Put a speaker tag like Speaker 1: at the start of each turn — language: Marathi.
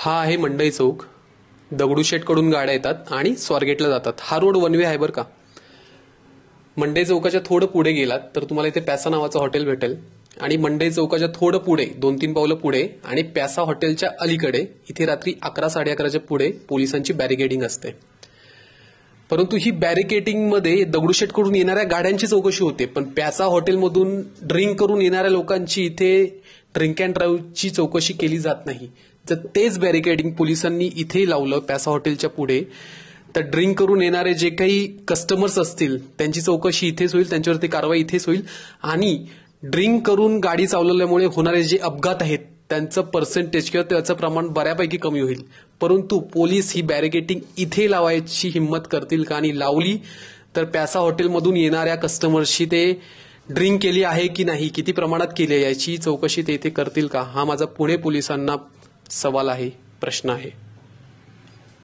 Speaker 1: हा आहे मंडई चौक. दगडूशेठकडून गाड्या येतात आणि स्वारगेटला जातात. हा रोड वन वे आहे बरं का. मंडई चौकाच्या थोडं पुढे गेलात तर तुम्हाला इथे प्यासा नावाचं हॉटेल भेटेल आणि मंडई चौकाच्या थोडं पुढे 2-3 पावलं पुढे आणि प्यासा हॉटेलच्या अलीकडे इथे रात्री 11-11:30च्या पुढे पोलिसांची बॅरिकेडिंग असते. परंतु ही बॅरिकेडिंगमध्ये दगडूशेठकडून येणाऱ्या गाड्यांची चौकशी होते, पण प्यासा हॉटेलमधून ड्रिंक करून येणाऱ्या लोकांची इथे ड्रिंक अँड ड्राईव्हची चौकशी केली जात नाही. जर तेच बॅरिकेडिंग पोलिसांनी इथे लावलं प्यासा हॉटेलच्या पुढे तर ड्रिंक करून येणारे जे काही कस्टमर्स असतील त्यांची चौकशी इथेच होईल, त्यांच्यावरती कारवाई इथेच होईल आणि ड्रिंक करून गाडी चालवल्यामुळे होणारे जे अपघात आहेत त्यांचं पर्सेंटेज किंवा त्याचं प्रमाण बऱ्यापैकी कमी होईल. परंतु पोलीस ही बॅरिकेडिंग इथे लावायची हिंमत करतील का, आणि लावली तर प्यासा हॉटेलमधून येणाऱ्या कस्टमर्सशी ते ड्रिंक केली आहे की नाही, किती प्रमाणात केली आहे याची चौकशी ते इथे करतील का, हा माझा पुणे पोलिसांना सवाल आहे, प्रश्न आहे.